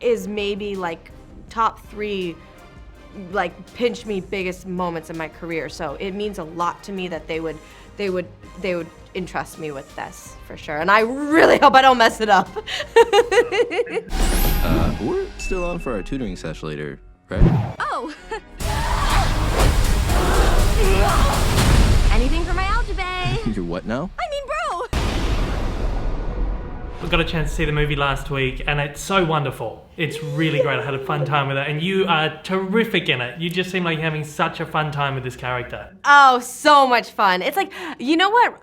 is maybe like top 3 like pinch me biggest moments in my career. So it means a lot to me that they would entrust me with this for sure. And I really hope I don't mess it up. We're still on for our tutoring session later, right? Oh! Anything for my algebra? You're what now? I mean, bro! I got a chance to see the movie last week and it's so wonderful. It's really great. I had a fun time with it and you are terrific in it. You just seem like you're having such a fun time with this character. Oh, so much fun. It's like, you know what?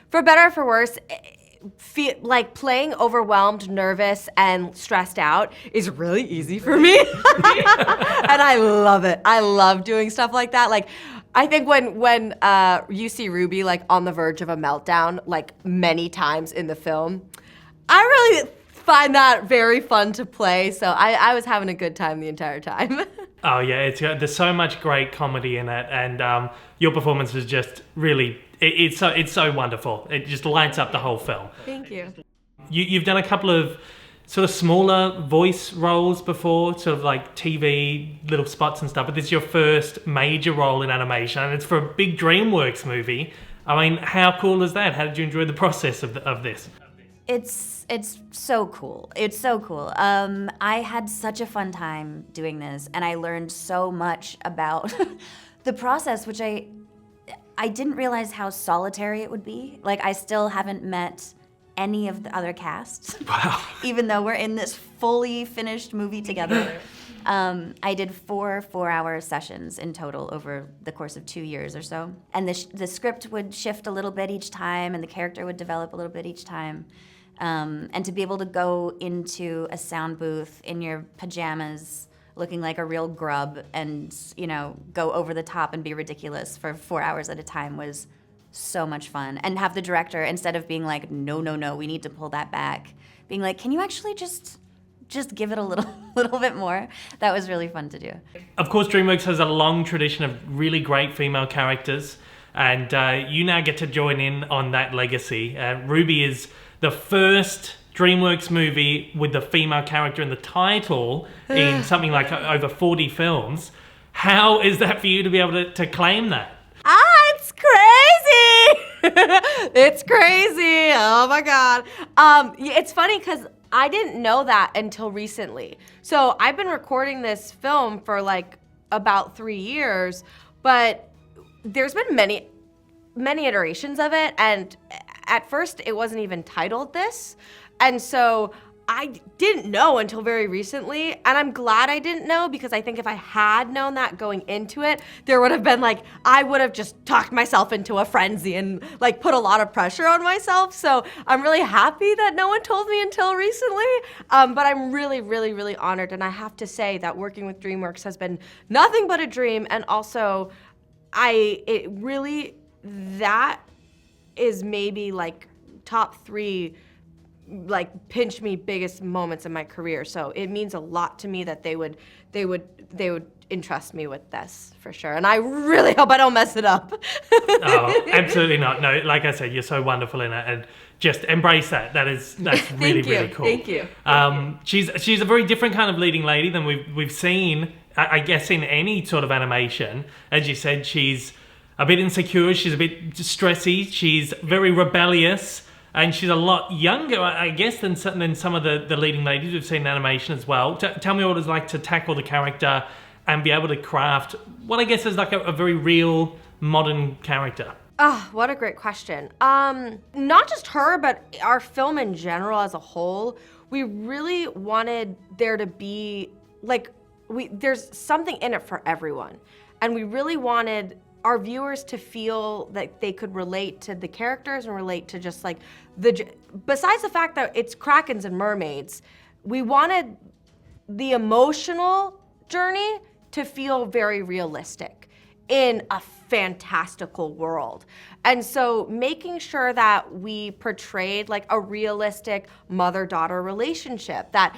For better or for worse, like playing overwhelmed, nervous, and stressed out is really easy for me. And I love it. I love doing stuff like that. Like, I think when you see Ruby like on the verge of a meltdown like many times in the film, I really find that very fun to play. So I was having a good time the entire time. Oh yeah, there's so much great comedy in it, and your performance is just really it's so wonderful. It just lights up the whole film. Thank you. You've done a couple of sort of smaller voice roles before, sort of like TV little spots and stuff, but this is your first major role in animation, and it's for a big DreamWorks movie. I mean, how cool is that? How did you enjoy the process of this? It's so cool. It's so cool. I had such a fun time doing this, and I learned so much about the process, which I didn't realize how solitary it would be. Like, I still haven't met any of the other casts. Wow. Even though we're in this fully finished movie together. I did 4 4-hour sessions in total over the course of 2 years or so. And the script would shift a little bit each time, and the character would develop a little bit each time. And to be able to go into a sound booth in your pajamas, looking like a real grub, and go over the top and be ridiculous for 4 hours at a time was so much fun. And have the director, instead of being like, no, we need to pull that back, being like, can you actually just give it a little bit more? That was really fun to do. Of course, DreamWorks has a long tradition of really great female characters, and you now get to join in on that legacy. Ruby is the first DreamWorks movie with the female character in the title in something like over 40 films. How is that for you to be able to claim that? It's crazy! It's crazy! Oh my God. It's funny because I didn't know that until recently. So I've been recording this film for like about 3 years, but there's been many iterations of it, and at first it wasn't even titled this. And so I didn't know until very recently, and I'm glad I didn't know, because I think if I had known that going into it, there would have been like, I would have just talked myself into a frenzy and like put a lot of pressure on myself. So I'm really happy that no one told me until recently, but I'm really, really, really honored. And I have to say that working with DreamWorks has been nothing but a dream, and also that is maybe like top 3 like pinch me biggest moments in my career. So it means a lot to me that they would entrust me with this for sure. And I really hope I don't mess it up. Oh, absolutely not. No, like I said, you're so wonderful in it, and just embrace that. That's really, really cool. Thank you. She's a very different kind of leading lady than we've seen, I guess, in any sort of animation. As you said, she's a bit insecure, she's a bit stressy, she's very rebellious, and she's a lot younger, I guess, than some of the leading ladies we've seen in animation as well. Tell me what it's like to tackle the character and be able to craft what I guess is like a very real modern character. Oh, what a great question. Not just her, but our film in general as a whole, we really wanted there to be, like, there's something in it for everyone. And we really wanted our viewers to feel that they could relate to the characters and relate to just like besides the fact that it's krakens and mermaids, we wanted the emotional journey to feel very realistic in a fantastical world. And so making sure that we portrayed like a realistic mother-daughter relationship, that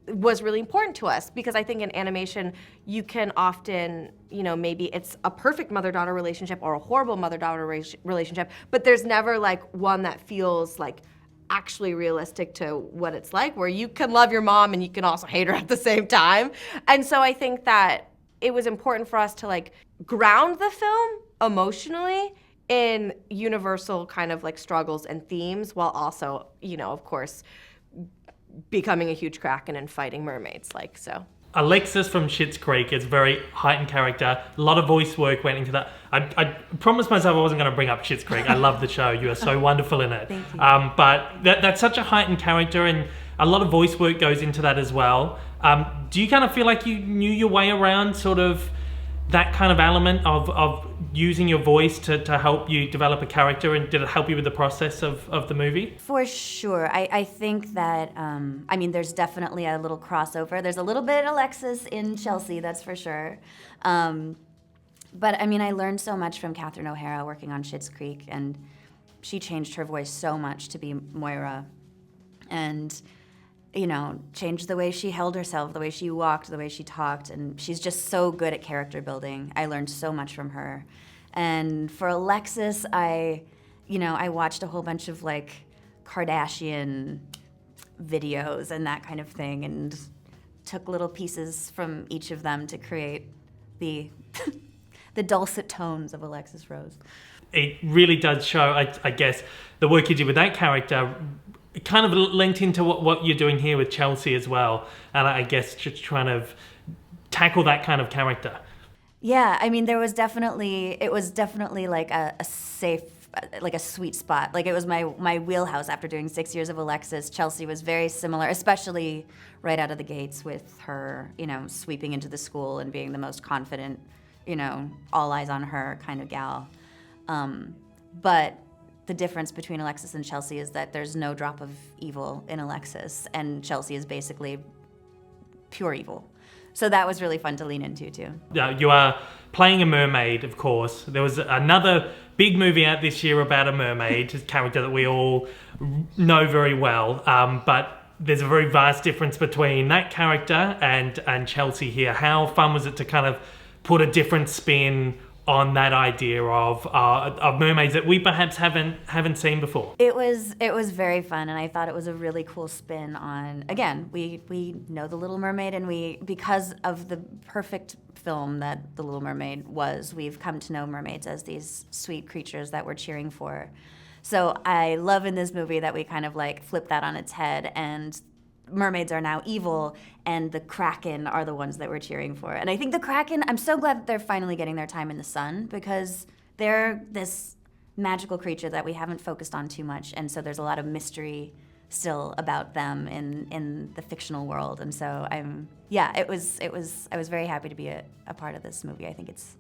was really important to us, because I think in animation you can often, maybe it's a perfect mother-daughter relationship or a horrible mother-daughter relationship, but there's never like one that feels like actually realistic to what it's like, where you can love your mom and you can also hate her at the same time. And so I think that it was important for us to like ground the film emotionally in universal kind of like struggles and themes, while also, you know, of course, becoming a huge Kraken and fighting mermaids, like so. Alexis from Schitt's Creek is very heightened character. A lot of voice work went into that. I promised myself I wasn't going to bring up Schitt's Creek. I love the show. You are so wonderful in it. Thank you. But that's such a heightened character, and a lot of voice work goes into that as well. Do you kind of feel like you knew your way around sort of that kind of element of using your voice to help you develop a character, and did it help you with the process of the movie? For sure. I think that, I mean, there's definitely a little crossover. There's a little bit Alexis in Chelsea, that's for sure. But I mean, I learned so much from Catherine O'Hara working on Schitt's Creek, and she changed her voice so much to be Moira. And, you know, changed the way she held herself, the way she walked, the way she talked, and she's just so good at character building. I learned so much from her. And for Alexis, I watched a whole bunch of like Kardashian videos and that kind of thing, and took little pieces from each of them to create the the dulcet tones of Alexis Rose. It really does show, I guess, the work you did with that character. It kind of linked into what you're doing here with Chelsea as well, and I guess just trying to tackle that kind of character. Yeah, I mean, it was definitely like a safe, like a sweet spot. Like it was my wheelhouse after doing 6 years of Alexis. Chelsea was very similar, especially right out of the gates with her, you know, sweeping into the school and being the most confident, you know, all eyes on her kind of gal. But the difference between Alexis and Chelsea is that there's no drop of evil in Alexis, and Chelsea is basically pure evil. So that was really fun to lean into too. You are playing a mermaid, of course. There was another big movie out this year about a mermaid, a character that we all know very well. But there's a very vast difference between that character and Chelsea here. How fun was it to kind of put a different spin on that idea of mermaids that we perhaps haven't seen before? It was very fun, and I thought it was a really cool spin on, again, we know The Little Mermaid, and because of the perfect film that The Little Mermaid was, we've come to know mermaids as these sweet creatures that we're cheering for. So I love in this movie that we kind of like flip that on its head, and mermaids are now evil, and the Kraken are the ones that we're cheering for. And I think the Kraken, I'm so glad that they're finally getting their time in the sun, because they're this magical creature that we haven't focused on too much, and so there's a lot of mystery still about them in the fictional world. And so I was very happy to be a part of this movie. I think it's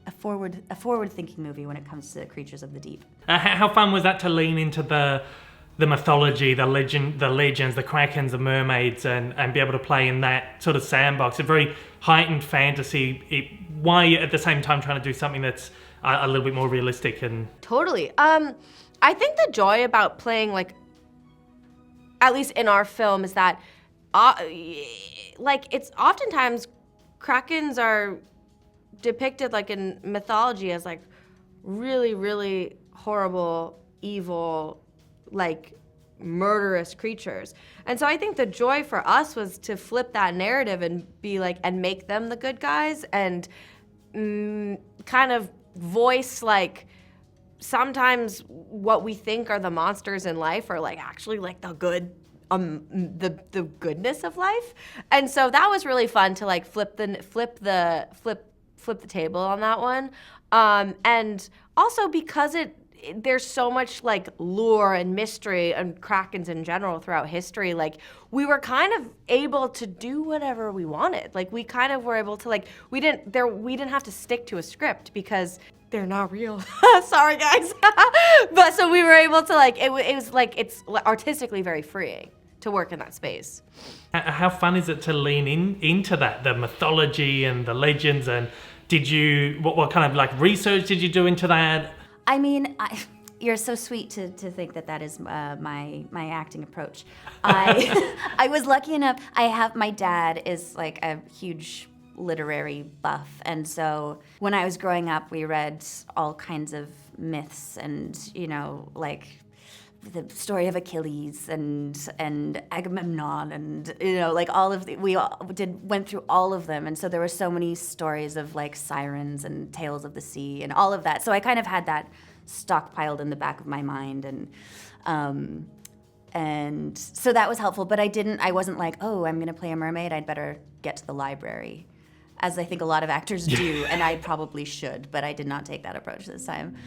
a forward-thinking movie when it comes to creatures of the deep. How fun was that to lean into the mythology, the legends, the Krakens, the mermaids, and be able to play in that sort of sandbox, a very heightened fantasy, while you're at the same time trying to do something that's a little bit more realistic? And Totally. I think the joy about playing, like, at least in our film, is that, like, it's oftentimes Krakens are depicted, like, in mythology as, like, really, really horrible, evil, like, murderous creatures. And so I think the joy for us was to flip that narrative and be like, and make them the good guys, and kind of voice, like, sometimes what we think are the monsters in life are, like, actually, like, the good, the goodness of life. And so that was really fun to, like, flip the table on that one. And also because there's so much, like, lure and mystery and Krakens in general throughout history, like, we were kind of able to do whatever we wanted. Like, we kind of were able to, like, we didn't have to stick to a script because they're not real. Sorry, guys. But so we were able to, like, it was like, it's artistically very freeing to work in that space. How fun is it to lean into that, the mythology and the legends? And what kind of, like, research did you do into that? I mean, you're so sweet to think that is my acting approach. I was lucky enough. My dad is, like, a huge literary buff, and so when I was growing up, we read all kinds of myths and, you know, like, the story of Achilles and Agamemnon and like all of we went through all of them, and so there were so many stories of like sirens and tales of the sea and all of that. So I kind of had that stockpiled in the back of my mind, and so that was helpful. But I wasn't like, oh, I'm gonna play a mermaid, I'd better get to the library, as I think a lot of actors do, and I probably should, but I did not take that approach this time.